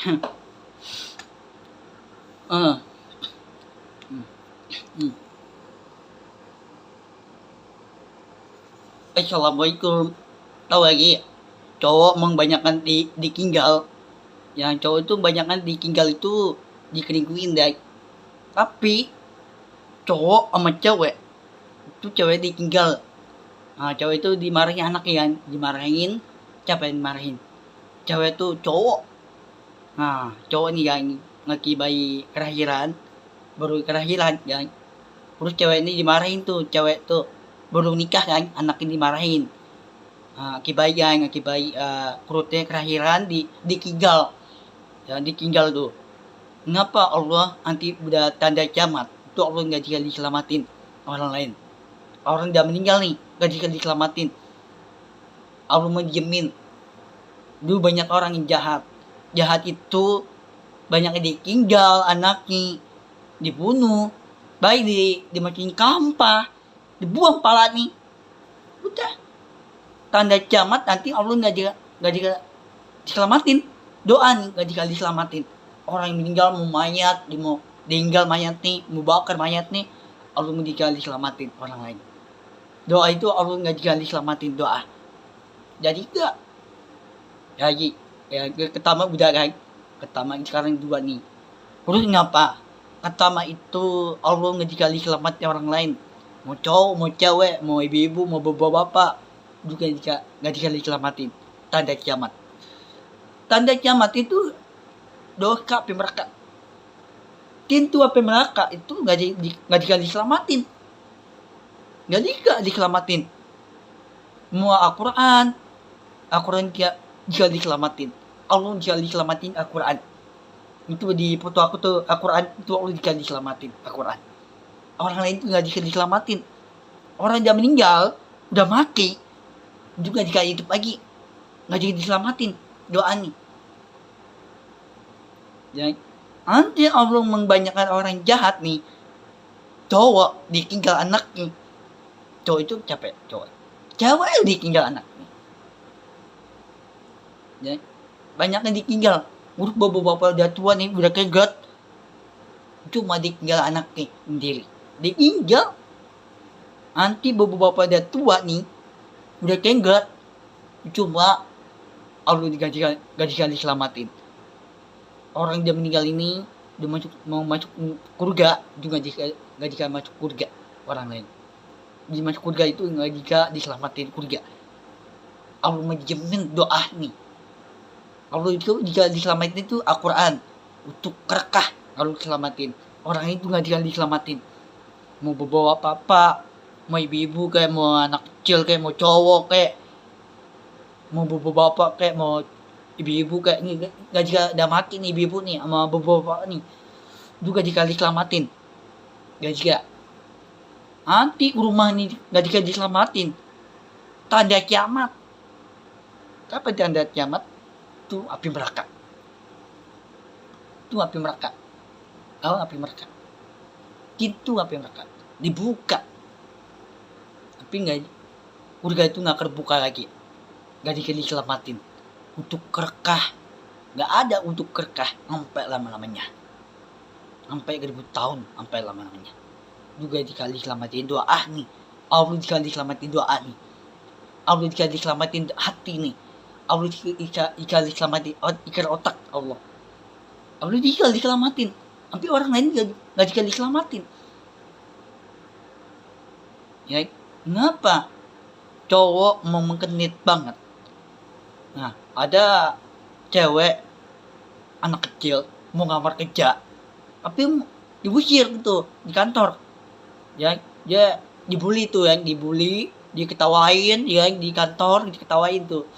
Eh, hmm. Assalamualaikum. Tahu lagi, cowok memang ditinggal. Yang cowok itu banyakan ditinggal itu dikelingkuin deh. Tapi cowok sama cewek itu cewek ditinggal. Nah, cewek itu dimarahin anaknya kan, dimarahin. Siapa yang dimarahin? Cewek itu cowok. Nah, cowok nih yang ngakibai kelahiran, baru kelahiran kan. Terus cewek ini dimarahin tuh, cewek tuh baru nikah kan, anaknya dimarahin. Nah, akibai perutnya kelahiran ditinggal, ya ditinggal tuh. Kenapa Allah anti udah tanda kiamat? Itu Allah nggak jika diselamatin orang lain. Orang udah meninggal nih, nggak jika diselamatin. Allah menjamin. Dulu banyak orang yang jahat. Jahat itu banyak yang ditinggal, anaknya dibunuh, baik dimasukin kampah, dibuang pala nih. Udah tanda kiamat nanti Allah nggak jika diselamatin. Doa nih nggak jika diselamatin. Orang yang meninggal mau mayat, mau tinggal mayat nih, mau bakar mayat nih, Allah nggak jika diselamatin orang lain. Doa itu Allah nggak jika diselamatin doa. Jadi enggak. Lagi ya pertama udah kan. Pertama sekarang dua nih. Terus ngapa? Pertama itu Allah nggak jika diselamatin orang lain. Mau cowok, mau cewek, mau ibu-ibu, mau bapak-bapak, juga nggak jika diselamatin. Tanda kiamat. Tanda kiamat itu dosa api neraka. Pintu api neraka itu nggak jika diselamatin. Nggak diselamatin. Mau Al-Quran jika diselamatin. Allah jika diselamatin Al-Quran. Itu di foto aku tuh Al-Quran itu Allah jika diselamatin Al-Quran. Orang lain itu nggak jika diselamatin. Orang yang meninggal udah mati juga jika hidup lagi nggak jika diselamatin. Doa nih. Jadi nanti Allah membanyakkan orang jahat nih. Cowok ditinggal anaknya. Cowok itu capek cowok. Cewek ditinggal anaknya. Jadi banyak yang ditinggal. Urus bapak-bapak udah tua nih udah kegat. Cuma ditinggal anaknya sendiri. Ditinggal. Nanti bapak-bapak udah tua nih udah kegat. Cuma Allah gak diselamatin. Orang dia meninggal ini dia mau masuk surga juga gak jika masuk surga orang lain. Di masuk surga itu gak jika diselamatin surga. Allah menjamin doa nih. Allah itu jika diselamatin itu Al-Quran untuk kerekah kalau diselamatin. Orang itu gak jika diselamatin. Mau bawa apa-apa, mau ibu-ibu kayak mau anak kecil kayak mau cowok kayak mau bapak-bapak kayak mau ibu-ibu kayak ini gak jika udah mati nih ibu-ibu nih sama bapak-bapak nih juga jika diselamatin gak jika nanti rumah nih gak jika diselamatin tanda kiamat. Apa tanda kiamat? Itu api neraka. Itu api neraka. Oh, api neraka. Itu api neraka dibuka tapi nggak surga itu nggak terbuka lagi. Gak jika diselamatin untuk kerekah. Gak ada untuk kerekah sampai lama-lamanya. Sampai 1000 tahun sampai lama-lamanya. Juga jika diselamatin doa nih. Allah jika diselamatin doa nih. Allah jika diselamatin hati nih. Allah jika diselamatin ikan otak Allah. Allah jika diselamatin. Tapi orang lain gak jika diselamatin. Ya, kenapa? Cowok mau mengkenit banget. Nah, ada cewek anak kecil mau ngamar kerja, tapi diusir gitu di kantor. Ya, dia dibully tuh yang dibully, diketawain, ya di kantor diketawain tuh.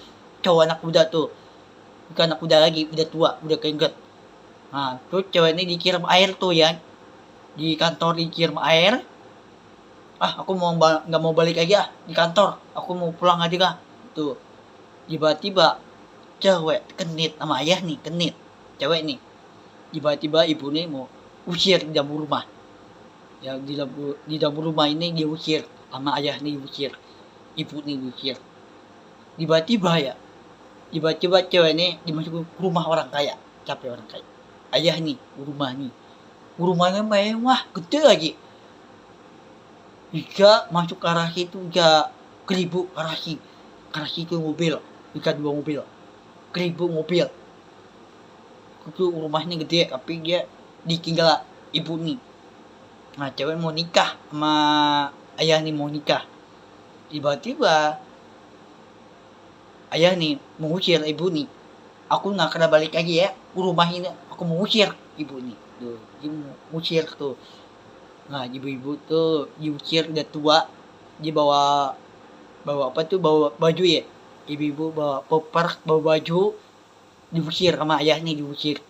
Cowok anak muda tuh, bukan anak muda lagi, udah tua, udah keinget. Nah, terus cewek ini dikirim air tuh ya, di kantor dikirim air. Aku nggak mau balik lagi di kantor, aku mau pulang aja kah tuh. Tiba-tiba cewek kenit sama ayah nih, kenit cewek nih, tiba-tiba ibu nih mau usir di dapur rumah ya, di dapur rumah ini dia usir sama ayah nih, usir ibu nih usir. Tiba-tiba cewek ini dimasukin ke rumah orang kaya. Capek orang kaya. Ayah nih, rumahnya mewah, gede lagi. Jika masuk garasi itu keribu garasi itu mobil, jika 2 mobil, keribu mobil. Itu rumahnya gede, tapi dia ditinggal ibu nih. Nah, cewek mau nikah sama ayah nih, mau nikah. Tiba-tiba ayah nih mengusir ibu nih. Aku nggak kena balik lagi ya ke rumah ini. Aku mengusir ibu nih. Tuh, dia mengusir tuh. Nah, ibu-ibu tuh diusir, udah tua. Dia bawa apa tuh, bawa baju ya. Ibu-ibu bawa popper, bawa baju, diusir sama ayah nih, diusir.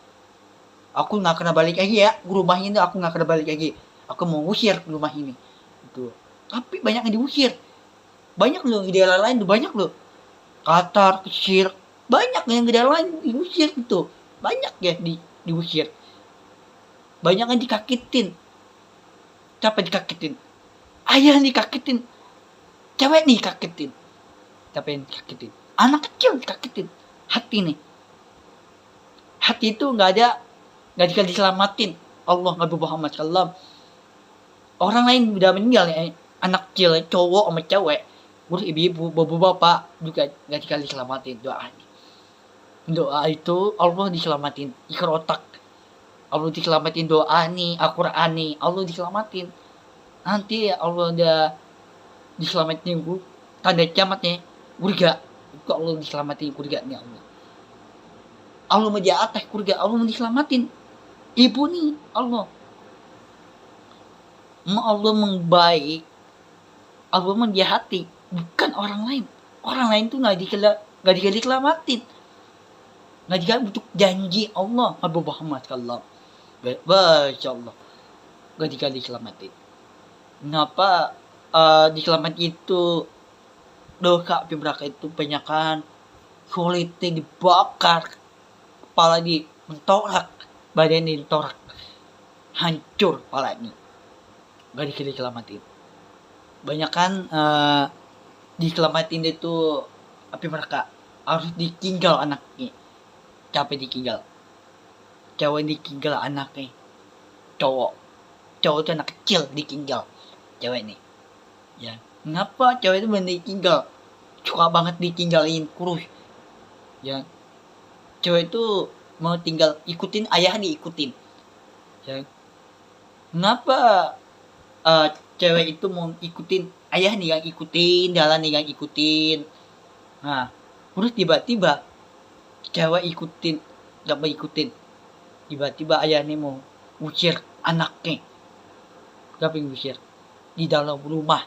Aku nggak kena balik lagi ya ke rumah ini. Aku nggak kena balik lagi. Aku mau usir ke rumah ini. Itu. Tapi banyak yang diusir. Banyak loh, di daerah lain tuh banyak loh. Qatar, Mesir, banyak yang daerah lain diusir gitu. Banyak ya diusir. Banyak yang dikakitin. Siapa dikakitin? Ayah nih dikakitin. Cewek nih dikakitin. Siapa yang dikakitin? Anak kecil dikakitin. Hati nih. Hati itu nggak dikasih diselamatin. Allah Nabi Muhammad SAW. Orang lain udah meninggal ya, anak kecil, cowok sama cewek. Terus ibu-ibu, bapak-bapak juga gak dikasih selamatin. Doa itu Allah diselamatin. Ikhar otak. Allah diselamatin, doa nih, Al-Quran nih, Allah diselamatin. Nanti Allah udah diselamatin, tanda kiamatnya surga. Itu Allah diselamatin surganya Allah. Allah mau di atas surga, Allah mau diselamatin. Ibu nih, Allah membaik, Allah menjahati, bukan orang lain. Orang lain tuh nggak diselamatin, nggak dikasih butuh janji Allah Abu Muhammad kalau Masya Allah nggak dikasih selamatin. Kenapa diselamatin itu? Dosa neraka itu banyakan, kulitnya dibakar, kepala mentorak, badannya ditorak, hancur kepalanya, gak dikasih selamatin. Banyakan diselamatin itu api neraka harus ditinggal anaknya. Capek ditinggal, cewek ditinggal anaknya. Cowok itu anak kecil ditinggal cewek nih ya. Kenapa cewek itu bener ditinggal? Suka banget ditinggalin kurus ya. Cewek itu mau tinggal, ikutin ayah, diikutin ya. Kenapa cewek itu mau ikutin ayah nih, yang ikutin jalan nih, yang ikutin. Nah, terus tiba-tiba cewek gak mau ikutin. Tiba-tiba ayah nih mau usir anaknya. Gak pengen usir. Di dalam rumah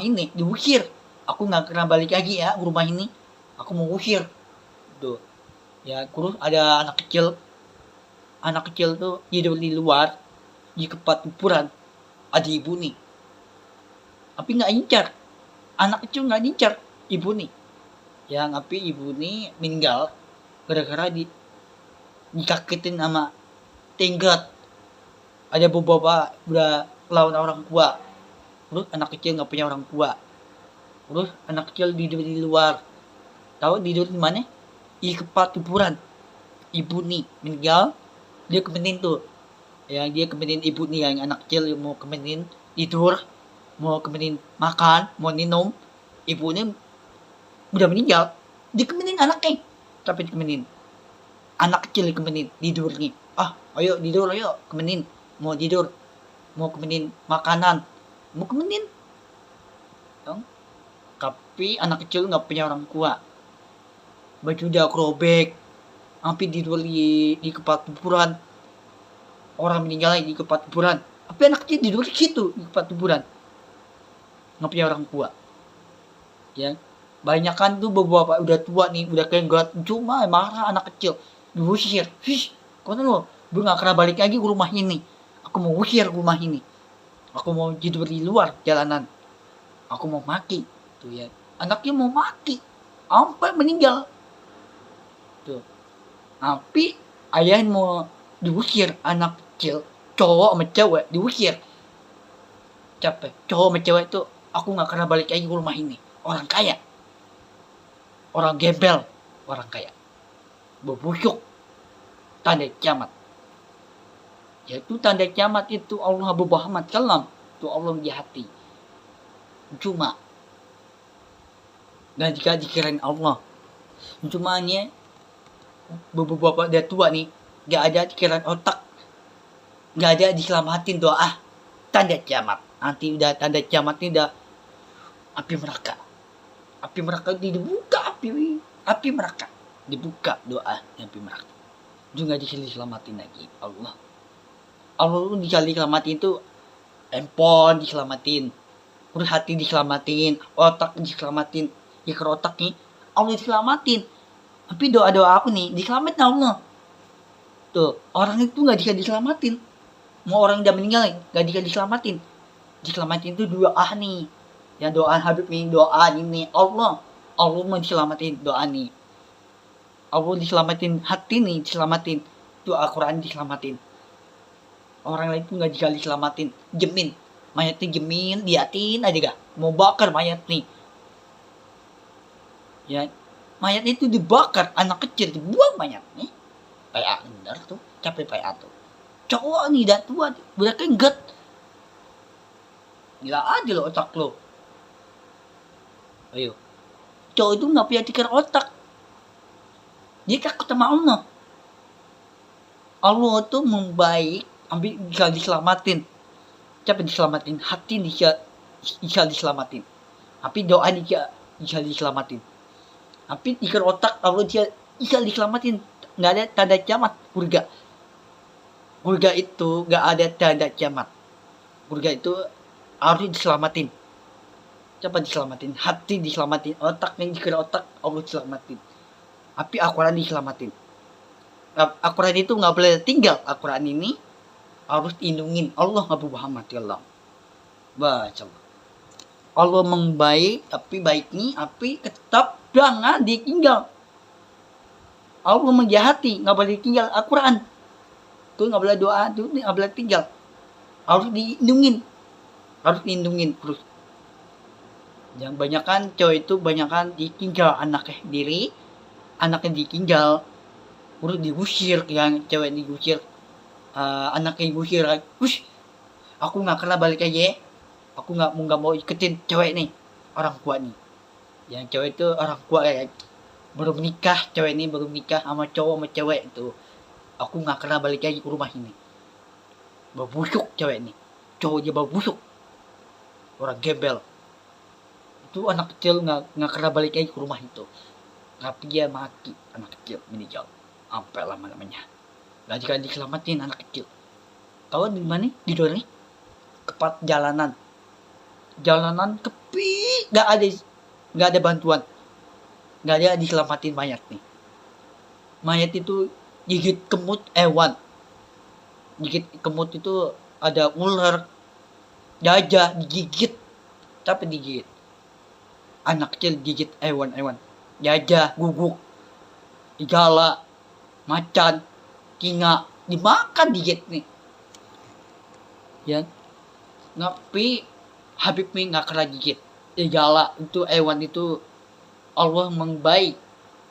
ini diusir. Aku gak kena balik lagi ya ke rumah ini. Aku mau usir. Tuh. Ya, terus ada anak kecil tuh hidup di luar, di tempat kuburan. Ada ibu nih. Tapi gak incar. Anak kecil gak incar ibu nih. Yang tapi ibu nih meninggal gara-gara dikakitin sama tenggat. Ada beberapa udah lawan orang tua. Terus anak kecil nggak punya orang tua. Terus anak kecil tidur di luar. Tahu tidur di mana? Di tempat kuburan. Ibu nih meninggal, dia kemenin tuh. Yang dia kemenin ibu nih, yang anak kecil mau kemenin tidur, mau kemenin makan, mau minum. Ibunya udah meninggal, dikemenin anaknya. Tapi dikemenin anak kecil, dikemenin tidur nih. Ayo tidur, ayo kemenin. Mau tidur, mau kemenin makanan, mau kemenin. Tapi anak kecil nggak punya orang tua. Baju udah robek, hampir tidur di tempat kuburan. Orang meninggal di tempat kuburan, tapi anak kecil tidur di situ, di tempat kuburan. Nggak punya orang tua. Ya, banyakan tuh beberapa udah tua nih, udah kayak cuma marah anak kecil, diusir. Kau tahu, gue nggak kena balik lagi ke rumah ini. Aku mau usir rumah ini. Aku mau tidur di luar jalanan. Aku mau mati. Tuh ya. Anaknya mau mati. Sampai meninggal. Tuh. Tapi ayah mau diusir anak kecil. Cowok sama cewek diusir. Capek. Cowok sama cewek tuh, aku gak kena balik lagi ke rumah ini. Orang kaya. Orang gembel. Orang kaya. Berbusuk. tanda kiamat. Yaitu tanda kiamat itu Allah Muhammad kalam. Itu Allah di hati. Cuma dan jika dikirain Allah. Cumanya beberapa dia tua nih, gak ada dikirain otak. Gak ada diselamatin doa tanda kiamat. Nanti udah tanda kiamat ini udah api neraka. Api neraka dibuka, api neraka dibuka doa api neraka. Juga diselamatin lagi Allah. Allah diselamatin itu handphone diselamatin, terus hati diselamatin, otak diselamatin, ikrar otak nih Allah diselamatin. Tapi doa-doa aku nih diselamatin Allah. Tuh orang itu nggak bisa diselamatin. Mau orang udah meninggal nggak bisa diselamatin. Diselamatin itu doa nih. Ya doa Habib nih, doa ini Allah mau diselamatin doa nih. Allah diselamatin hati nih, diselamatin. Doa Quran diselamatin. Orang lain tuh nggak bisa diselamatin. Jemin, mayatnya jemin, diatin aja gak. Mau bakar mayat nih. Ya, mayat itu dibakar, anak kecil dibuang mayat nih. PA bener tuh, capek PA tuh. Cowok nih, dah tua, udah kengget. Gila aja lo otak lo. Ayo, cowok itu nggak punya tikar otak. Dia takut sama Allah. Allah tuh membaik, ambil bisa diselamatin. Siapa diselamatin? Hati bisa diselamatin. Tapi doa bisa diselamatin. Tapi tikar otak Allah bisa diselamatin. Nggak ada tanda kiamat. Surga itu nggak ada tanda kiamat. Surga itu harus diselamatin. Siapa diselamatin? Hati diselamatin. Otaknya dikira otak Allah diselamatin. Tapi Al-Quran diselamatin. Al-Quran itu nggak boleh tinggal. Al-Quran ini harus dilindungin. Allah Abu Muhammad ya Allah. Baca Allah membaik, tapi baik nih, tapi tetap jangan ditinggal. Allah menjahati, nggak boleh tinggal Al-Quran. Itu nggak boleh doa, itu nggak boleh tinggal. Harus dilindungin terus. Yang banyakan cowok itu banyakan ditinggal anaknya ditinggal, terus diusir, yang cewek diusir, anaknya diusir, aku nggak kena balik aja, aku nggak mau ikutin cewek nih, orang tua nih, yang cewek itu orang tua ya, baru menikah, cewek ini baru menikah sama cowok sama cewek itu, aku nggak kena balik lagi ke rumah ini, babusuk cewek ini, cowoknya babusuk, orang gembel. Itu anak kecil nggak kena balik lagi ke rumah itu, tapi dia mati, anak kecil meninggal sampai lama-lamanya. Gak jika diselamatin anak kecil. Tahu di mana? Di luar nih, kepat jalanan kepi, nggak ada bantuan, nggak ada diselamatin mayat nih. Mayat itu gigit kemut hewan, gigit kemut itu ada ular, gajah digigit, tapi digigit. Anak kecil gigit hewan, gajah, guguk, igala, macan, kinga, dimakan digigit nih. Ya, tapi Habib nih nggak kena gigit. Igala itu hewan itu Allah membaik.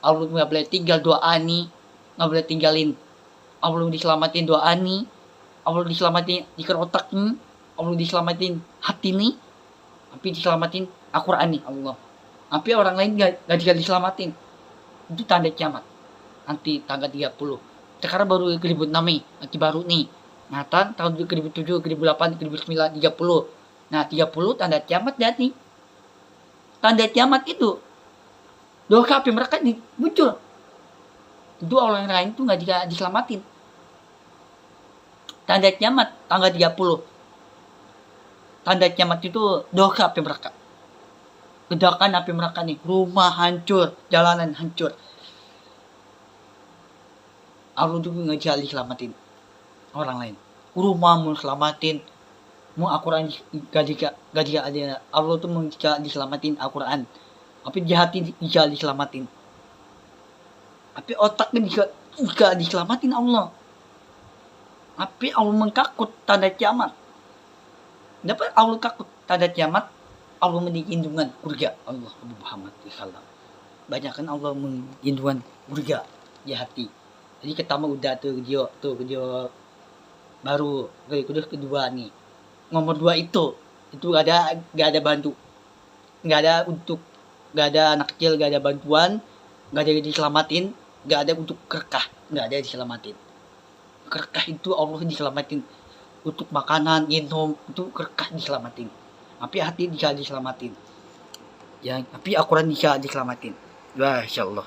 Allah nggak boleh tinggal doa nih, nggak boleh tinggalin. Allah diselamatin doa nih, Allah diselamatin dikir otak nih, Allah diselamatin hati nih, tapi diselamatin Al-Quran nih Allah. Tapi orang lain gak diselamatin. Itu tanda kiamat. Nanti tanggal 30. Sekarang baru 2006 nih. Nanti baru nih. Nah, tahun 2007, 2008, 2009, 30. Nah, 30 tanda kiamat jadi. Tanda kiamat itu. Doa api mereka muncul. Itu orang lain tuh gak diselamatin. Tanda kiamat tanggal 30. Tanda kiamat itu doa api mereka. Ledakan api mereka nih, rumah hancur, jalanan hancur. Allah juga nggak diselamatin orang lain. Rumah mau selamatin, mau Al-Quran gak ada. Allah tuh mau diselamatin Al-Quran, tapi di hati bisa diselamatin. Tapi otaknya juga diselamatin Allah. Tapi Allah mengkakut tanda kiamat. Dapat Allah takut tanda kiamat. Allah menindungan surga Allah Abu Muhammad SAW. Banyak kan Allah menindungan surga di hati. Jadi pertama udah tuh video baru. Kedua nih. Nomor 2 itu gak ada bantu. Gak ada untuk gak ada anak kecil, gak ada bantuan, gak ada diselamatin, gak ada untuk kerekah, gak ada diselamatin. Kerekah itu Allah diselamatin. Untuk makanan, minum, itu kerekah diselamatin. Tapi hati bisa diselamatin. Ya, tapi Al-Quran bisa diselamatin. Masya Allah.